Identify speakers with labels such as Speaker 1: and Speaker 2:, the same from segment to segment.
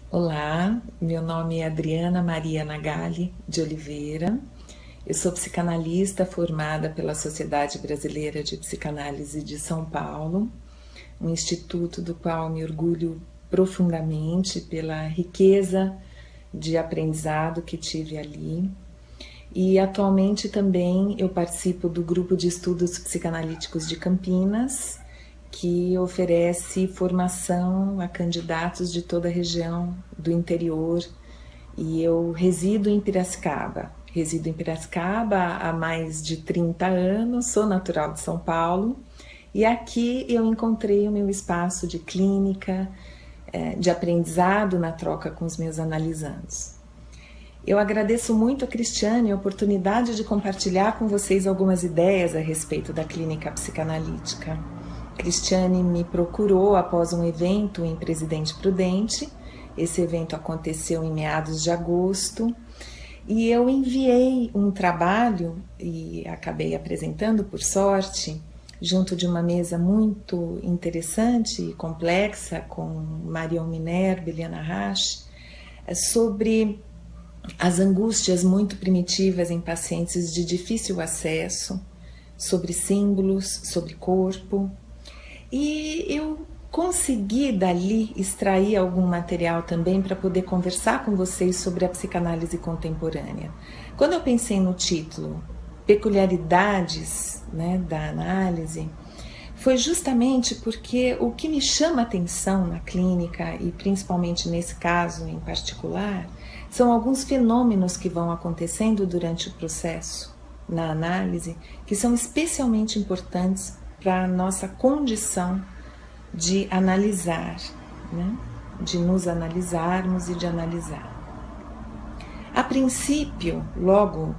Speaker 1: Olá, meu nome é Adriana Maria Nagali de Oliveira. Eu sou psicanalista formada pela Sociedade Brasileira de Psicanálise de São Paulo, um instituto do qual me orgulho profundamente pela riqueza de aprendizado que tive ali. E atualmente também eu participo do Grupo de Estudos Psicanalíticos de Campinas, que oferece formação a candidatos de toda a região do interior, e eu resido em Piracicaba. Resido em Piracicaba há mais de 30 anos, sou natural de São Paulo, e aqui eu encontrei o meu espaço de clínica, de aprendizado na troca com os meus analisandos. Eu agradeço muito a Cristiane a oportunidade de compartilhar com vocês algumas ideias a respeito da clínica psicanalítica. Cristiane me procurou após um evento em Presidente Prudente. Esse evento aconteceu em meados de agosto e eu enviei um trabalho e acabei apresentando, por sorte, junto de uma mesa muito interessante e complexa com Marion Minerva e Liana Rasch, sobre as angústias muito primitivas em pacientes de difícil acesso, sobre símbolos, sobre corpo. E eu consegui dali extrair algum material também para poder conversar com vocês sobre a psicanálise contemporânea. Quando eu pensei no título Peculiaridades, né, da análise, foi justamente porque o que me chama atenção na clínica, e principalmente nesse caso em particular, são alguns fenômenos que vão acontecendo durante o processo na análise, que são especialmente importantes para a nossa condição de analisar, né? De nos analisarmos e de analisar. A princípio, logo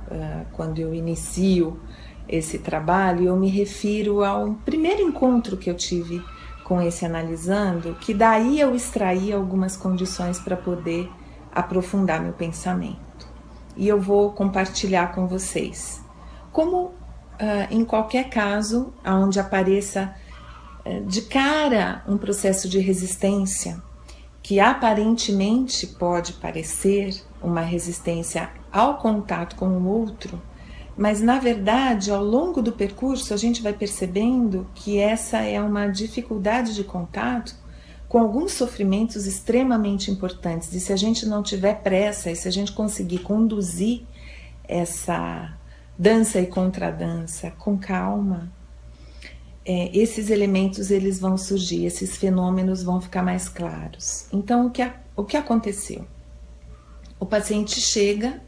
Speaker 1: quando eu inicio esse trabalho, eu me refiro ao primeiro encontro que eu tive com esse analisando, que daí eu extraí algumas condições para poder aprofundar meu pensamento. E eu vou compartilhar com vocês. Como em qualquer caso onde apareça de cara um processo de resistência, que aparentemente pode parecer uma resistência ao contato com o outro, mas na verdade ao longo do percurso a gente vai percebendo que essa é uma dificuldade de contato com alguns sofrimentos extremamente importantes, e se a gente não tiver pressa, e se a gente conseguir conduzir essa dança e contradança com calma, esses elementos eles vão surgir, esses fenômenos vão ficar mais claros. Então, o que aconteceu? O paciente chega,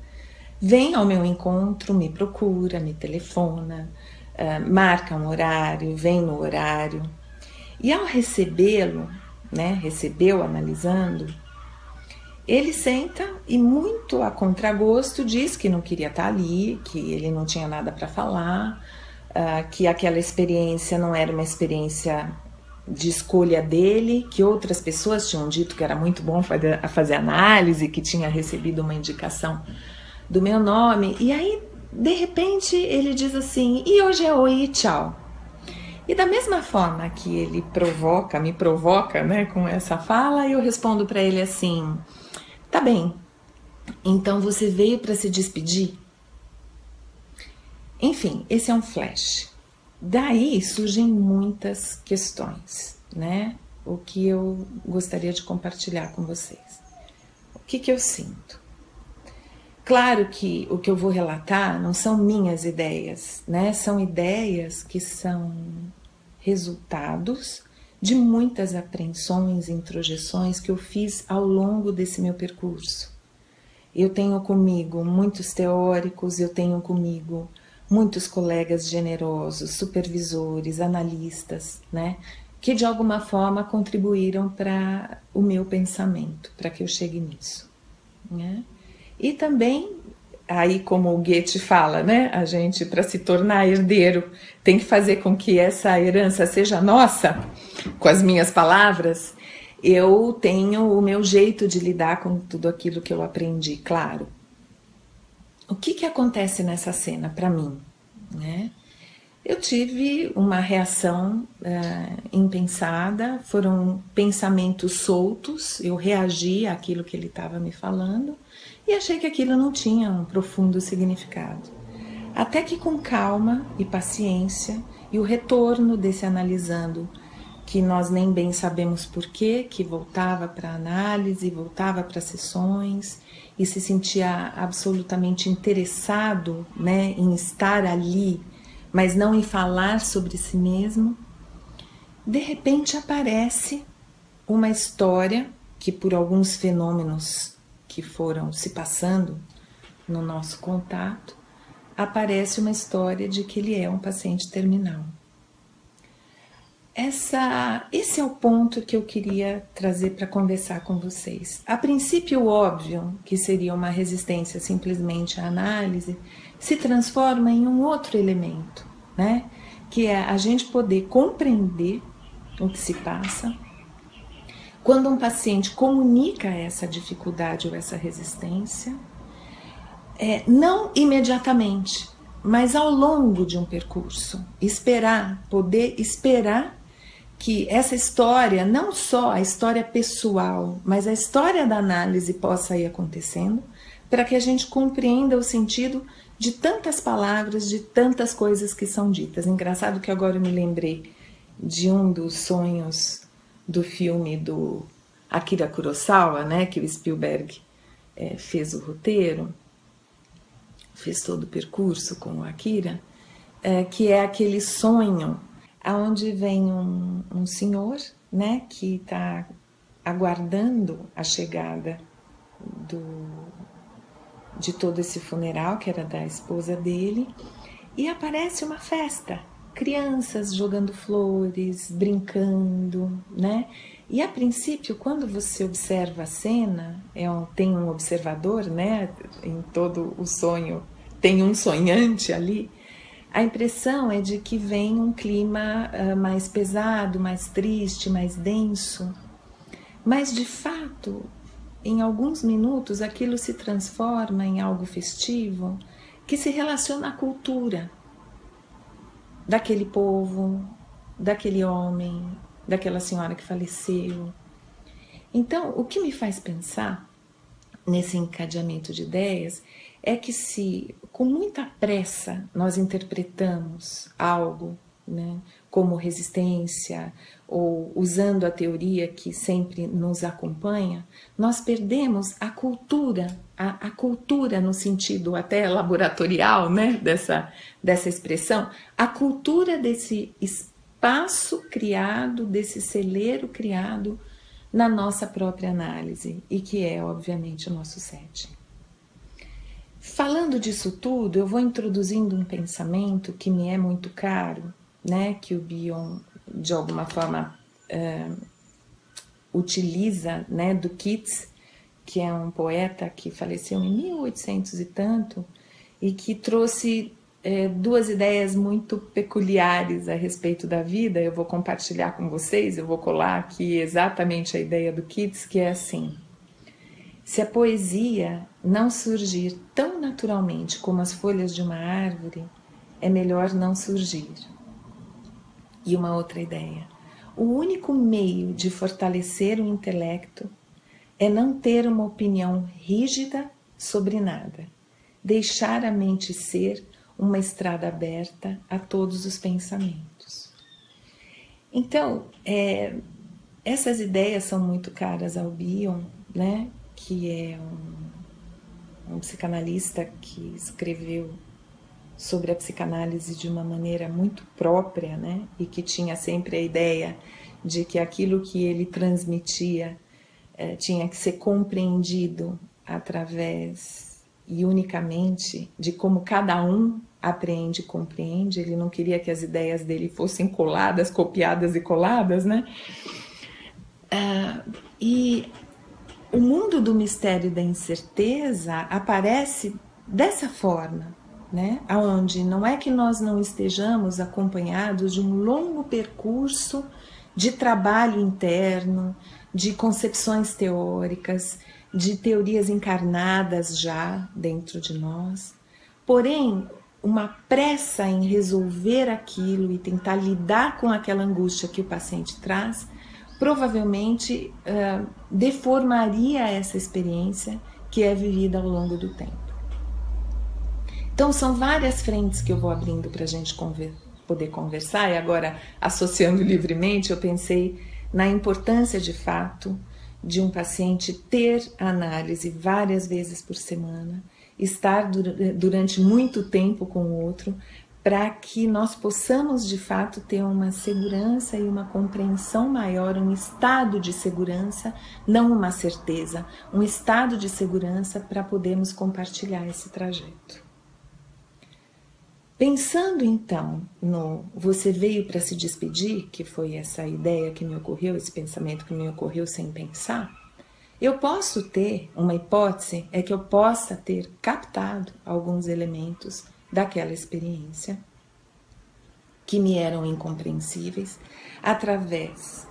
Speaker 1: vem ao meu encontro, me procura, me telefona, marca um horário, vem no horário, e ao recebê-lo, né, recebeu analisando, ele senta e muito a contragosto diz que não queria estar ali, que ele não tinha nada para falar, que aquela experiência não era uma experiência de escolha dele, que outras pessoas tinham dito que era muito bom fazer análise, que tinha recebido uma indicação do meu nome, e aí de repente ele diz assim: e hoje é oi e tchau. E da mesma forma que ele me provoca, né, com essa fala, eu respondo para ele assim: tá bem, então você veio para se despedir? Enfim, esse é um flash. Daí surgem muitas questões, né? O que eu gostaria de compartilhar com vocês. O que eu sinto? Claro que o que eu vou relatar não são minhas ideias, né? São ideias que são resultados de muitas apreensões e introjeções que eu fiz ao longo desse meu percurso. Eu tenho comigo muitos teóricos, eu tenho comigo muitos colegas generosos, supervisores, analistas, né, que de alguma forma contribuíram para o meu pensamento, para que eu chegue nisso, né? E também, aí como o Goethe fala, né, a gente, para se tornar herdeiro, tem que fazer com que essa herança seja nossa, com as minhas palavras. Eu tenho o meu jeito de lidar com tudo aquilo que eu aprendi, claro. O que acontece nessa cena para mim, né? Eu tive uma reação impensada, foram pensamentos soltos, eu reagi àquilo que ele estava me falando e achei que aquilo não tinha um profundo significado. Até que com calma e paciência e o retorno desse analisando, que nós nem bem sabemos porquê, que voltava para a análise, voltava para sessões e se sentia absolutamente interessado, né, em estar ali, mas não em falar sobre si mesmo, de repente aparece uma história que, por alguns fenômenos que foram se passando no nosso contato, aparece uma história de que ele é um paciente terminal. Esse é o ponto que eu queria trazer para conversar com vocês. A princípio, óbvio que seria uma resistência simplesmente à análise, se transforma em um outro elemento, né? Que é a gente poder compreender o que se passa. Quando um paciente comunica essa dificuldade ou essa resistência, não imediatamente, mas ao longo de um percurso, poder esperar que essa história, não só a história pessoal, mas a história da análise possa ir acontecendo, para que a gente compreenda o sentido de tantas palavras, de tantas coisas que são ditas. Engraçado que agora eu me lembrei de um dos sonhos do filme do Akira Kurosawa, né, que o Spielberg fez o roteiro, fez todo o percurso com o Akira, que é aquele sonho onde vem um senhor, né, que está aguardando a chegada de todo esse funeral, que era da esposa dele, e aparece uma festa, crianças jogando flores, brincando, né? E a princípio, quando você observa a cena, tem um observador, né? Em todo o sonho tem um sonhante ali. A impressão é de que vem um clima mais pesado, mais triste, mais denso. Mas, de fato, em alguns minutos, aquilo se transforma em algo festivo que se relaciona à cultura daquele povo, daquele homem, daquela senhora que faleceu. Então, o que me faz pensar nesse encadeamento de ideias é que se com muita pressa nós interpretamos algo, né, como resistência ou usando a teoria que sempre nos acompanha, nós perdemos a cultura no sentido até laboratorial, né, dessa expressão, a cultura desse espaço criado, desse celeiro criado na nossa própria análise e que é, obviamente, o nosso setting. Falando disso tudo, eu vou introduzindo um pensamento que me é muito caro, né, que o Bion, de alguma forma, utiliza, né, do Keats, que é um poeta que faleceu em 1800 e tanto, e que trouxe duas ideias muito peculiares a respeito da vida. Eu vou compartilhar com vocês, eu vou colar aqui exatamente a ideia do Keats, que é assim: se a poesia não surgir tão naturalmente como as folhas de uma árvore, é melhor não surgir. E uma outra ideia: o único meio de fortalecer o intelecto é não ter uma opinião rígida sobre nada, deixar a mente ser uma estrada aberta a todos os pensamentos. Então, essas ideias são muito caras ao Bion, né? Que é um psicanalista que escreveu sobre a psicanálise de uma maneira muito própria, né? E que tinha sempre a ideia de que aquilo que ele transmitia tinha que ser compreendido através e unicamente de como cada um aprende e compreende. Ele não queria que as ideias dele fossem coladas, copiadas e coladas, né? E o mundo do mistério e da incerteza aparece dessa forma, né? Onde não é que nós não estejamos acompanhados de um longo percurso de trabalho interno, de concepções teóricas, de teorias encarnadas já dentro de nós. Porém, uma pressa em resolver aquilo e tentar lidar com aquela angústia que o paciente traz, provavelmente deformaria essa experiência que é vivida ao longo do tempo. Então, são várias frentes que eu vou abrindo para a gente poder conversar, e agora, associando livremente, eu pensei na importância, de fato, de um paciente ter análise várias vezes por semana, estar durante muito tempo com o outro, para que nós possamos, de fato, ter uma segurança e uma compreensão maior, um estado de segurança, não uma certeza, um estado de segurança para podermos compartilhar esse trajeto. Pensando então no você veio para se despedir, que foi essa ideia que me ocorreu, esse pensamento que me ocorreu sem pensar, eu posso ter, uma hipótese é que eu possa ter captado alguns elementos daquela experiência que me eram incompreensíveis através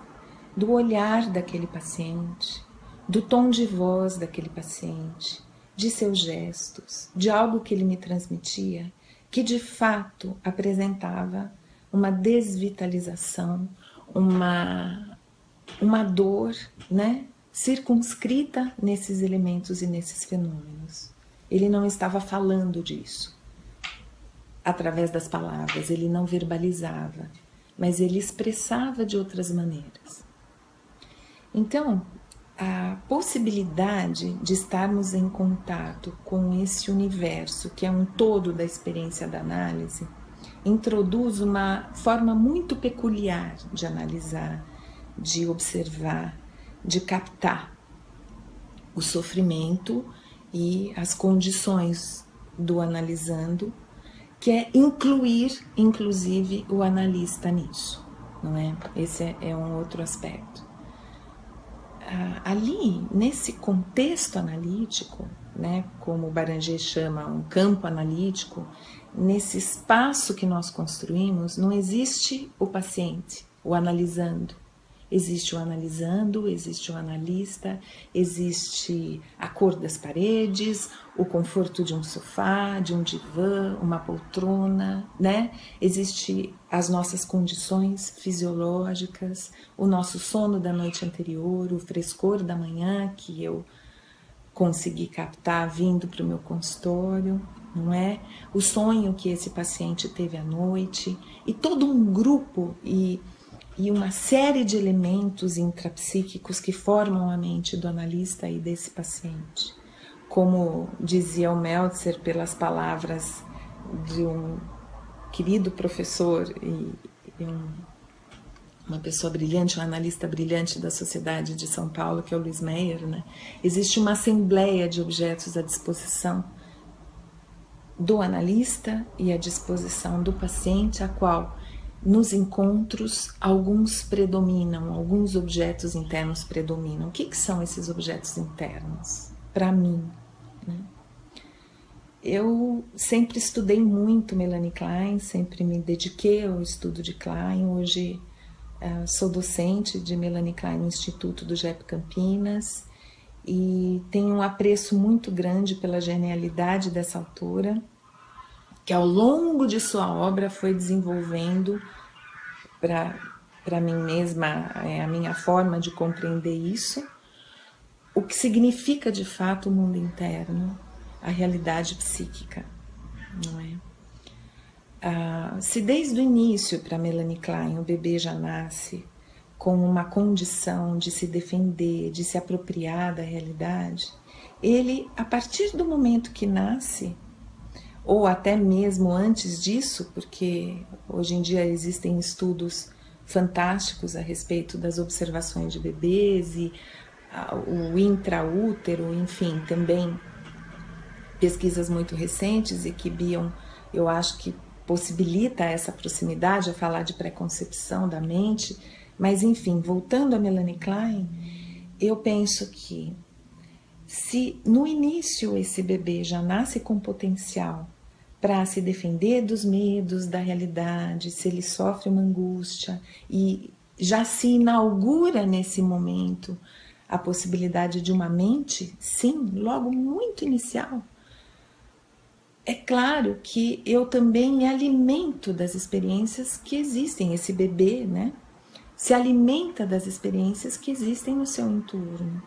Speaker 1: do olhar daquele paciente, do tom de voz daquele paciente, de seus gestos, de algo que ele me transmitia, que de fato apresentava uma desvitalização, uma dor, né, circunscrita nesses elementos e nesses fenômenos. Ele não estava falando disso através das palavras, ele não verbalizava, mas ele expressava de outras maneiras. Então, a possibilidade de estarmos em contato com esse universo, que é um todo da experiência da análise, introduz uma forma muito peculiar de analisar, de observar, de captar o sofrimento e as condições do analisando, que é incluir, inclusive, o analista nisso, não é? Esse é um outro aspecto. Ali, nesse contexto analítico, né, como o Beranger chama um campo analítico, nesse espaço que nós construímos, não existe o paciente, o analisando. Existe o analisando, existe o analista, existe a cor das paredes, o conforto de um sofá, de um divã, uma poltrona, né? Existe as nossas condições fisiológicas, o nosso sono da noite anterior, o frescor da manhã que eu consegui captar vindo para o meu consultório, não é? O sonho que esse paciente teve à noite, e todo um grupo e uma série de elementos intrapsíquicos que formam a mente do analista e desse paciente. Como dizia o Meltzer, pelas palavras de um querido professor e uma pessoa brilhante, um analista brilhante da Sociedade de São Paulo, que é o Luiz Meyer, né? Existe uma assembleia de objetos à disposição do analista e à disposição do paciente, a qual nos encontros alguns predominam, alguns objetos internos predominam. O que são esses objetos internos? Para mim, né? Eu sempre estudei muito Melanie Klein, sempre me dediquei ao estudo de Klein. Hoje sou docente de Melanie Klein no Instituto do JEP Campinas e tenho um apreço muito grande pela genialidade dessa autora, que ao longo de sua obra foi desenvolvendo para mim mesma a minha forma de compreender isso, o que significa de fato o mundo interno, a realidade psíquica, não é? Se desde o início para Melanie Klein o bebê já nasce com uma condição de se defender, de se apropriar da realidade, ele, a partir do momento que nasce, ou até mesmo antes disso, porque hoje em dia existem estudos fantásticos a respeito das observações de bebês e o intraútero, enfim, também pesquisas muito recentes e que Bion, eu acho que possibilita essa proximidade a falar de pré-concepção da mente, mas enfim, voltando a Melanie Klein, eu penso que se no início esse bebê já nasce com potencial para se defender dos medos da realidade, se ele sofre uma angústia e já se inaugura nesse momento a possibilidade de uma mente, sim, logo muito inicial, é claro que eu também me alimento das experiências que existem. Esse bebê, né, se alimenta das experiências que existem no seu entorno.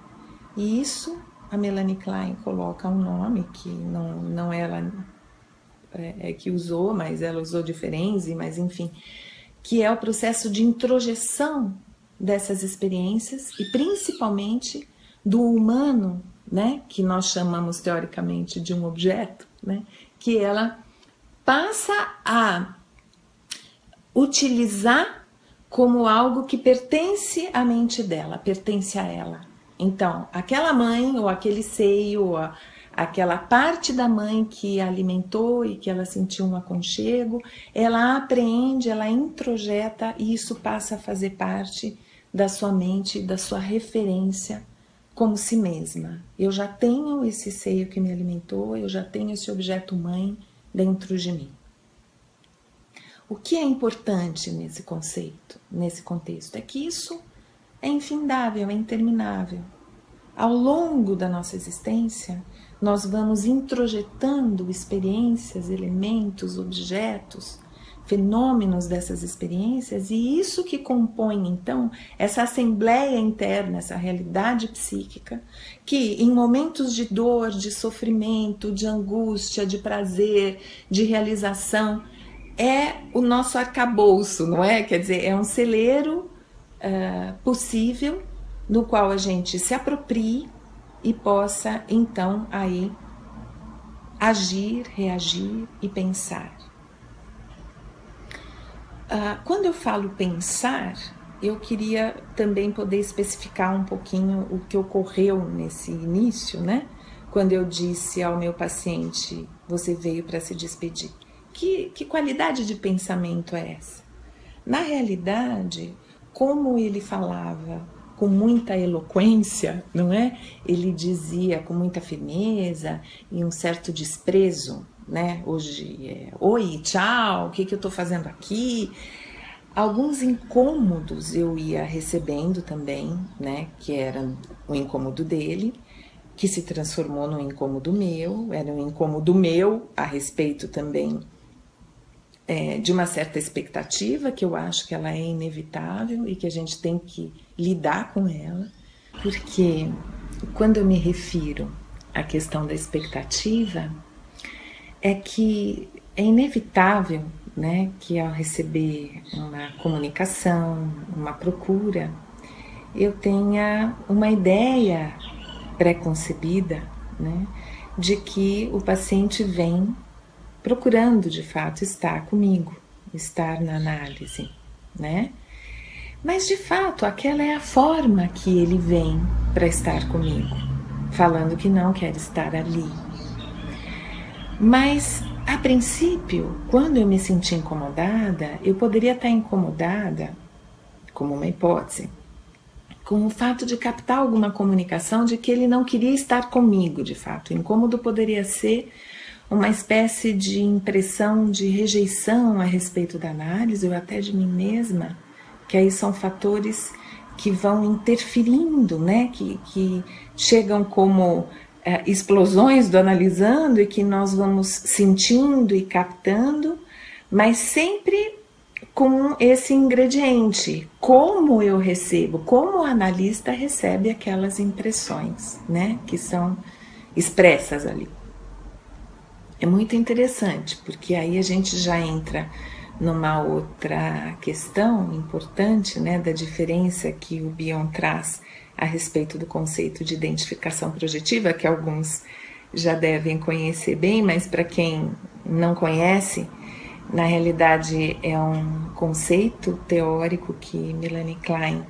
Speaker 1: E isso, a Melanie Klein coloca um nome que não ela que usou, mas ela usou de Ferenczi, mas enfim, que é o processo de introjeção dessas experiências e principalmente do humano, né, que nós chamamos teoricamente de um objeto, né, que ela passa a utilizar como algo que pertence à mente dela, pertence a ela. Então, aquela mãe ou aquele seio, ou aquela parte da mãe que a alimentou e que ela sentiu um aconchego, ela apreende, ela introjeta e isso passa a fazer parte da sua mente, da sua referência como si mesma. Eu já tenho esse seio que me alimentou, eu já tenho esse objeto mãe dentro de mim. O que é importante nesse conceito, nesse contexto, é que isso é infindável, é interminável. Ao longo da nossa existência, nós vamos introjetando experiências, elementos, objetos, fenômenos dessas experiências, e isso que compõe, então, essa assembleia interna, essa realidade psíquica, que em momentos de dor, de sofrimento, de angústia, de prazer, de realização, é o nosso arcabouço, não é? Quer dizer, é um celeiro possível no qual a gente se aproprie e possa, então, aí agir, reagir e pensar. Quando eu falo pensar, eu queria também poder especificar um pouquinho o que ocorreu nesse início, né? Quando eu disse ao meu paciente, você veio para se despedir. Que qualidade de pensamento é essa? Na realidade, como ele falava com muita eloquência, não é? Ele dizia com muita firmeza e um certo desprezo, né? Hoje oi, tchau, o que eu estou fazendo aqui? Alguns incômodos eu ia recebendo também, né? Que era o incômodo dele, que se transformou num incômodo meu, era um incômodo meu a respeito também de uma certa expectativa, que eu acho que ela é inevitável e que a gente tem que lidar com ela, porque quando eu me refiro à questão da expectativa, é que é inevitável, né, que ao receber uma comunicação, uma procura, eu tenha uma ideia pré-concebida, né, de que o paciente vem procurando de fato estar comigo, estar na análise, né? Mas de fato aquela é a forma que ele vem para estar comigo, falando que não quer estar ali. Mas a princípio, quando eu me senti incomodada, eu poderia estar incomodada, como uma hipótese, com o fato de captar alguma comunicação de que ele não queria estar comigo, de fato. O incômodo poderia ser uma espécie de impressão de rejeição a respeito da análise ou até de mim mesma, que aí são fatores que vão interferindo, né? que chegam como explosões do analisando e que nós vamos sentindo e captando, mas sempre com esse ingrediente, como eu recebo, como o analista recebe aquelas impressões, né? Que são expressas ali. É muito interessante, porque aí a gente já entra numa outra questão importante, né, da diferença que o Bion traz a respeito do conceito de identificação projetiva, que alguns já devem conhecer bem, mas para quem não conhece, na realidade é um conceito teórico que Melanie Klein,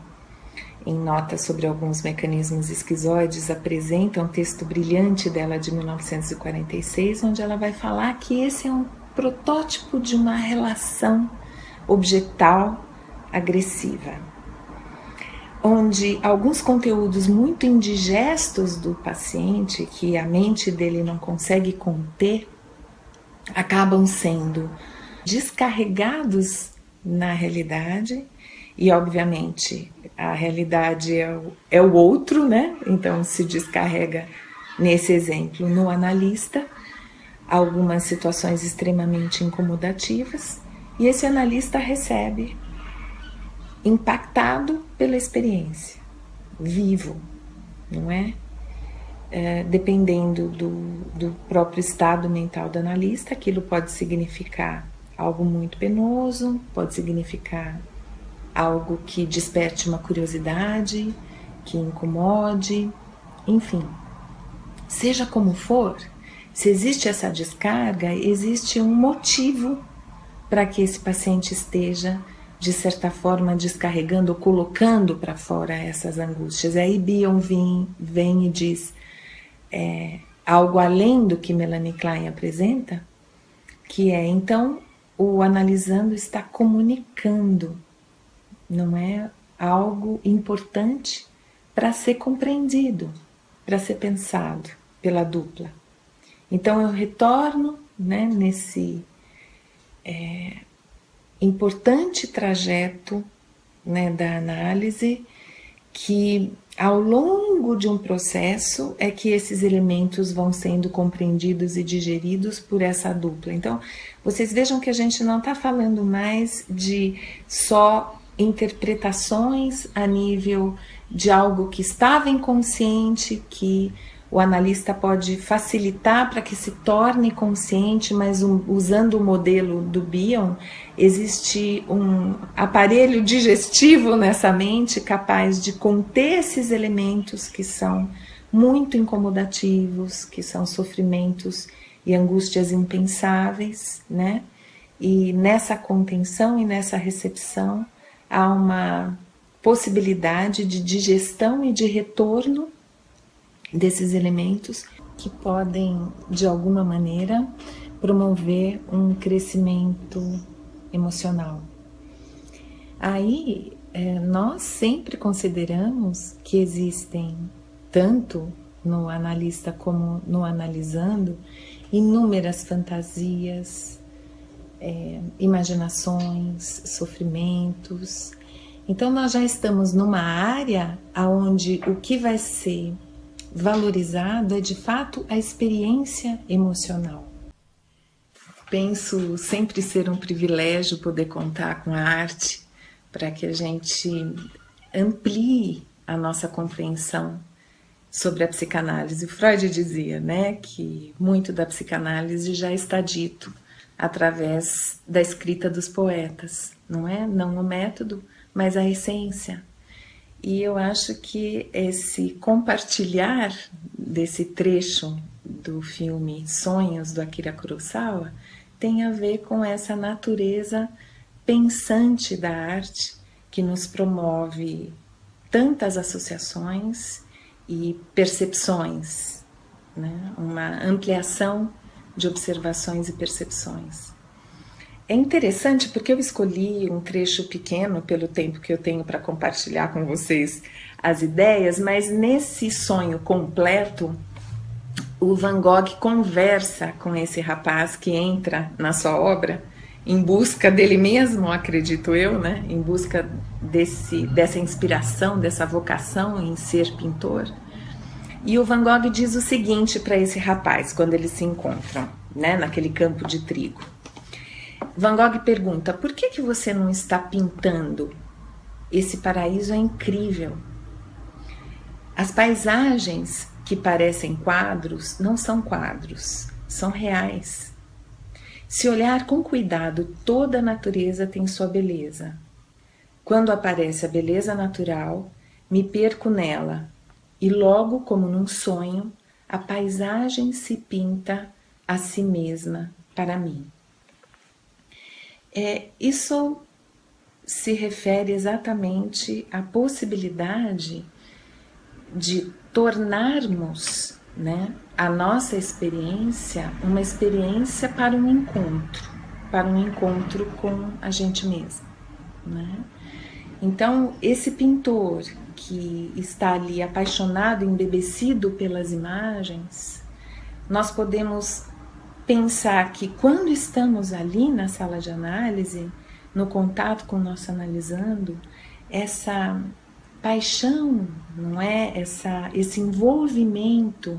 Speaker 1: em Notas sobre alguns mecanismos esquizoides, apresenta um texto brilhante dela de 1946, onde ela vai falar que esse é um protótipo de uma relação objetal agressiva, onde alguns conteúdos muito indigestos do paciente, que a mente dele não consegue conter, acabam sendo descarregados na realidade. E, obviamente, a realidade é o outro, né? Então, se descarrega, nesse exemplo, no analista, algumas situações extremamente incomodativas, e esse analista recebe, impactado pela experiência, vivo, não é? Dependendo do próprio estado mental do analista, aquilo pode significar algo muito penoso, pode significar algo que desperte uma curiosidade, que incomode, enfim. Seja como for, se existe essa descarga, existe um motivo para que esse paciente esteja, de certa forma, descarregando ou colocando para fora essas angústias. Aí Bion vem e diz algo além do que Melanie Klein apresenta, que é, então, o analisando está comunicando, não é algo importante para ser compreendido, para ser pensado pela dupla. Então eu retorno, né, nesse importante trajeto, né, da análise, que ao longo de um processo é que esses elementos vão sendo compreendidos e digeridos por essa dupla. Então, vocês vejam que a gente não está falando mais de só interpretações a nível de algo que estava inconsciente, que o analista pode facilitar para que se torne consciente, mas usando o modelo do Bion, existe um aparelho digestivo nessa mente capaz de conter esses elementos que são muito incomodativos, que são sofrimentos e angústias impensáveis, né? E nessa contenção e nessa recepção há uma possibilidade de digestão e de retorno desses elementos que podem, de alguma maneira, promover um crescimento emocional. Aí, nós sempre consideramos que existem, tanto no analista como no analisando, inúmeras fantasias, imaginações, sofrimentos. Então, nós já estamos numa área onde o que vai ser valorizado é de fato a experiência emocional. Penso sempre ser um privilégio poder contar com a arte para que a gente amplie a nossa compreensão sobre a psicanálise. Freud dizia, né, que muito da psicanálise já está dito através da escrita dos poetas, não é? Não o método, mas a essência. E eu acho que esse compartilhar desse trecho do filme Sonhos, do Akira Kurosawa, tem a ver com essa natureza pensante da arte que nos promove tantas associações e percepções, né? Uma ampliação de observações e percepções. É interessante porque eu escolhi um trecho pequeno pelo tempo que eu tenho para compartilhar com vocês as ideias, mas nesse sonho completo, o Van Gogh conversa com esse rapaz que entra na sua obra em busca dele mesmo, acredito eu, né? Em busca dessa inspiração, dessa vocação em ser pintor. E o Van Gogh diz o seguinte para esse rapaz, quando eles se encontram, né, naquele campo de trigo. Van Gogh pergunta, por que você não está pintando? Esse paraíso é incrível. As paisagens que parecem quadros não são quadros, são reais. Se olhar com cuidado, toda a natureza tem sua beleza. Quando aparece a beleza natural, me perco nela, e logo, como num sonho, a paisagem se pinta a si mesma para mim. Isso se refere exatamente à possibilidade de tornarmos, né, a nossa experiência uma experiência para um encontro com a gente mesmo, né? Então, esse pintor que está ali apaixonado, embebecido pelas imagens, nós podemos pensar que quando estamos ali na sala de análise, no contato com o nosso analisando, essa paixão, não é? Esse envolvimento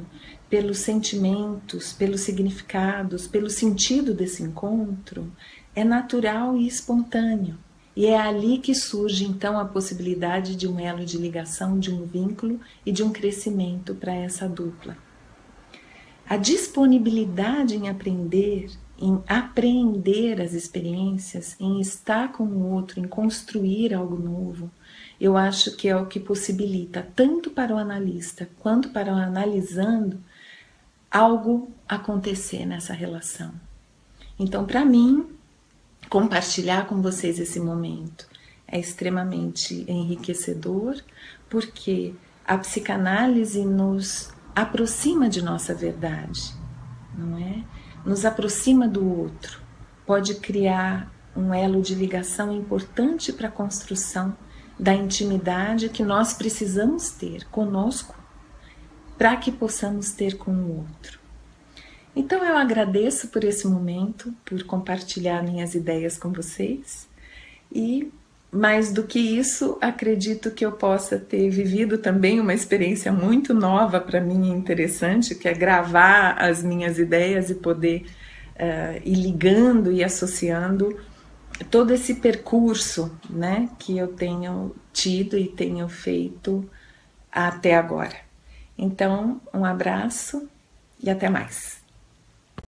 Speaker 1: pelos sentimentos, pelos significados, pelo sentido desse encontro, é natural e espontâneo. E é ali que surge então a possibilidade de um elo de ligação, de um vínculo e de um crescimento para essa dupla. A disponibilidade em aprender, em apreender as experiências, em estar com o outro, em construir algo novo, eu acho que é o que possibilita, tanto para o analista quanto para o analisando, algo acontecer nessa relação. Então, para mim, compartilhar com vocês esse momento é extremamente enriquecedor, porque a psicanálise nos aproxima de nossa verdade, não é? Nos aproxima do outro, pode criar um elo de ligação importante para a construção da intimidade que nós precisamos ter conosco para que possamos ter com o outro. Então eu agradeço por esse momento, por compartilhar minhas ideias com vocês e, mais do que isso, acredito que eu possa ter vivido também uma experiência muito nova para mim e interessante, que é gravar as minhas ideias e poder ir ligando e associando todo esse percurso, né, que eu tenho tido e tenho feito até agora. Então, um abraço e até mais.